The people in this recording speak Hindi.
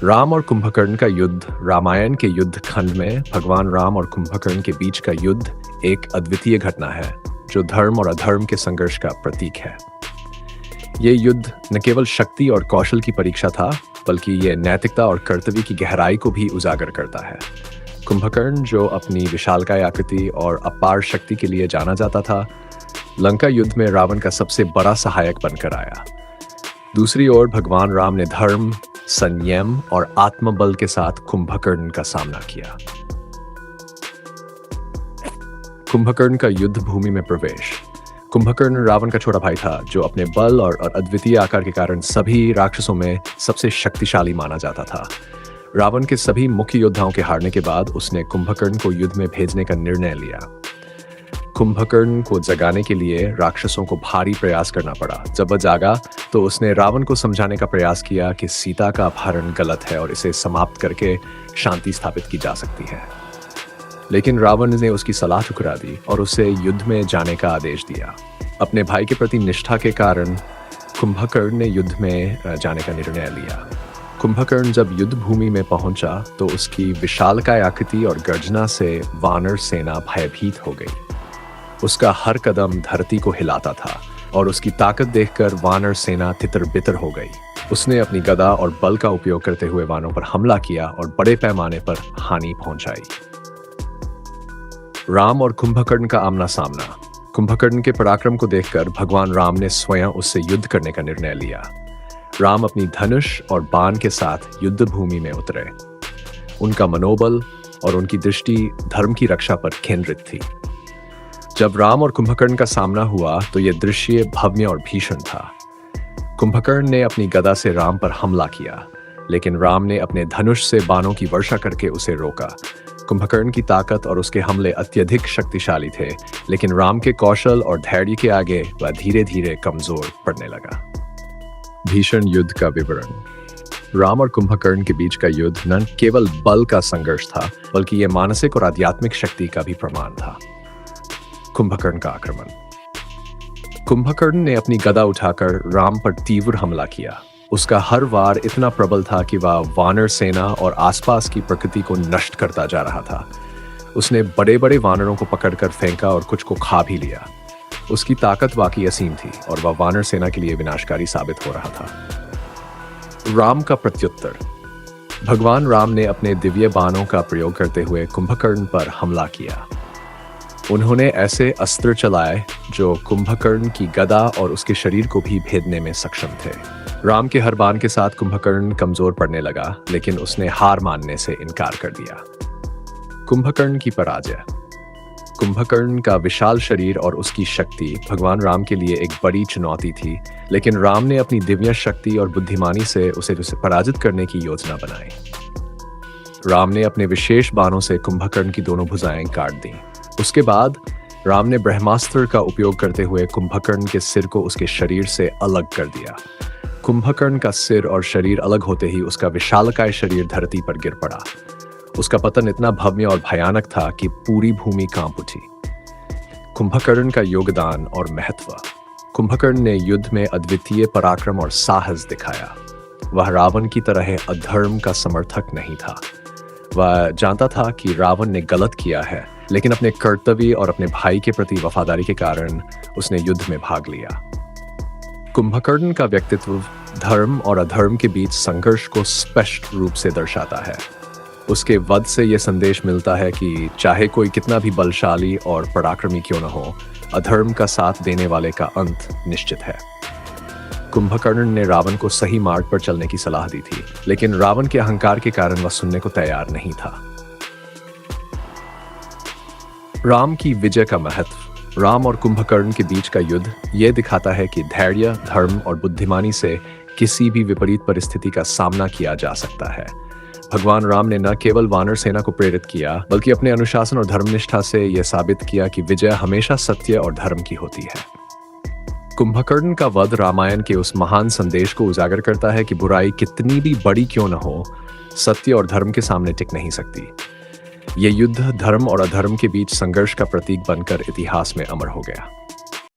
राम और कुंभकर्ण का युद्ध रामायण के युद्ध खंड में भगवान राम और कुंभकर्ण के बीच का युद्ध एक अद्वितीय घटना है जो धर्म और अधर्म के संघर्ष का प्रतीक है। ये युद्ध न केवल शक्ति और कौशल की परीक्षा था, बल्कि ये नैतिकता और कर्तव्य की गहराई को भी उजागर करता है। कुंभकर्ण, जो अपनी विशालकाय आकृति और अपार शक्ति के लिए जाना जाता था, लंका युद्ध में रावण का सबसे बड़ा सहायक बनकर आया। दूसरी ओर भगवान राम ने धर्म, संयम और आत्मबल के साथ कुंभकर्ण का सामना किया। कुंभकर्ण का युद्ध भूमि में प्रवेश। कुंभकर्ण रावण का छोटा भाई था, जो अपने बल और अद्वितीय आकार के कारण सभी राक्षसों में सबसे शक्तिशाली माना जाता था। रावण के सभी मुख्य योद्धाओं के हारने के बाद उसने कुंभकर्ण को युद्ध में भेजने का निर्णय लिया। कुंभकर्ण को जगाने के लिए राक्षसों को भारी प्रयास करना पड़ा। जब वह जागा तो उसने रावण को समझाने का प्रयास किया कि सीता का अपहरण गलत है और इसे समाप्त करके शांति स्थापित की जा सकती है। लेकिन रावण ने उसकी सलाह ठुकरा दी और उसे युद्ध में जाने का आदेश दिया। अपने भाई के प्रति निष्ठा के कारण कुंभकर्ण ने युद्ध में जाने का निर्णय लिया। कुंभकर्ण जब युद्ध भूमि में पहुंचा तो उसकी विशालकाय आकृति और गर्जना से वानर सेना भयभीत हो गई। उसका हर कदम धरती को हिलाता था और उसकी ताकत देखकर वानर सेना तितर-बितर हो गई। उसने अपनी गदा और बल का उपयोग करते हुए वानरों पर हमला किया और बड़े पैमाने पर हानि पहुंचाई। राम और कुंभकर्ण का आमना सामना। कुंभकर्ण के पराक्रम को देखकर भगवान राम ने स्वयं उससे युद्ध करने का निर्णय लिया। राम अपनी धनुष और बाण के साथ युद्ध भूमि में उतरे। उनका मनोबल और उनकी दृष्टि धर्म की रक्षा पर केंद्रित थी। जब राम और कुंभकर्ण का सामना हुआ तो यह दृश्य भव्य और भीषण था। कुंभकर्ण ने अपनी गदा से राम पर हमला किया, लेकिन राम ने अपने धनुष से बाणों की वर्षा करके उसे रोका। कुंभकर्ण की ताकत और उसके हमले अत्यधिक शक्तिशाली थे, लेकिन राम के कौशल और धैर्य के आगे वह धीरे धीरे कमजोर पड़ने लगा। भीषण युद्ध का विवरण। राम और कुंभकर्ण के बीच का युद्ध न केवल बल का संघर्ष था, बल्कि यह मानसिक और आध्यात्मिक शक्ति का भी प्रमाण था। कुंभकर्ण का आक्रमण। कुंभकर्ण ने अपनी गदा उठाकर राम पर तीव्र हमला किया। उसका हर वार इतना प्रबल था कि वह वानर सेना और आसपास की प्रकृति को नष्ट करता जा रहा था। उसने बड़े बड़े वानरों को पकड़कर फेंका और कुछ को खा भी लिया। उसकी ताकत वाकई असीम थी और वह वानर सेना के लिए विनाशकारी साबित हो रहा था। राम का प्रत्युत्तर। भगवान राम ने अपने दिव्य बाणों का प्रयोग करते हुए कुंभकर्ण पर हमला किया। उन्होंने ऐसे अस्त्र चलाए जो कुंभकर्ण की गदा और उसके शरीर को भी भेदने में सक्षम थे। राम के हर बाण के साथ कुंभकर्ण कमजोर पड़ने लगा, लेकिन उसने हार मानने से इनकार कर दिया। कुंभकर्ण की पराजय। कुंभकर्ण का विशाल शरीर और उसकी शक्ति भगवान राम के लिए एक बड़ी चुनौती थी, लेकिन राम ने अपनी दिव्य शक्ति और बुद्धिमानी से उसे पराजित करने की योजना बनाई। राम ने अपने विशेष बाणों से कुंभकर्ण की दोनों भुजाएं काट दी। उसके बाद राम ने ब्रह्मास्त्र का उपयोग करते हुए कुंभकर्ण के सिर को उसके शरीर से अलग कर दिया। कुंभकर्ण का सिर और शरीर अलग होते ही उसका विशालकाय शरीर धरती पर गिर पड़ा। उसका पतन इतना भव्य और भयानक था कि पूरी भूमि कांप उठी। कुंभकर्ण का योगदान और महत्व। कुंभकर्ण ने युद्ध में अद्वितीय पराक्रम और साहस दिखाया। वह रावण की तरह अधर्म का समर्थक नहीं था। वह जानता था कि रावण ने गलत किया है, लेकिन अपने कर्तव्य और अपने भाई के प्रति वफादारी के कारण उसने युद्ध में भाग लिया। कुंभकर्ण का व्यक्तित्व धर्म और अधर्म के बीच संघर्ष को स्पष्ट रूप से दर्शाता है। उसके वध से यह संदेश मिलता है कि चाहे कोई कितना भी बलशाली और पराक्रमी क्यों न हो, अधर्म का साथ देने वाले का अंत निश्चित है। कुंभकर्ण ने रावण को सही मार्ग पर चलने की सलाह दी थी, लेकिन रावण के अहंकार के कारण वह सुनने को तैयार नहीं था। राम की विजय का महत्व। राम और कुंभकर्ण के बीच का युद्ध यह दिखाता है कि धैर्य, धर्म और बुद्धिमानी से किसी भी विपरीत परिस्थिति का सामना किया जा सकता है। भगवान राम ने न केवल वानर सेना को प्रेरित किया, बल्कि अपने अनुशासन और धर्मनिष्ठा से यह साबित किया कि विजय हमेशा सत्य और धर्म की होती है। कुंभकर्ण का वध रामायण के उस महान संदेश को उजागर करता है कि बुराई कितनी भी बड़ी क्यों न हो, सत्य और धर्म के सामने टिक नहीं सकती। ये युद्ध धर्म और अधर्म के बीच संघर्ष का प्रतीक बनकर इतिहास में अमर हो गया।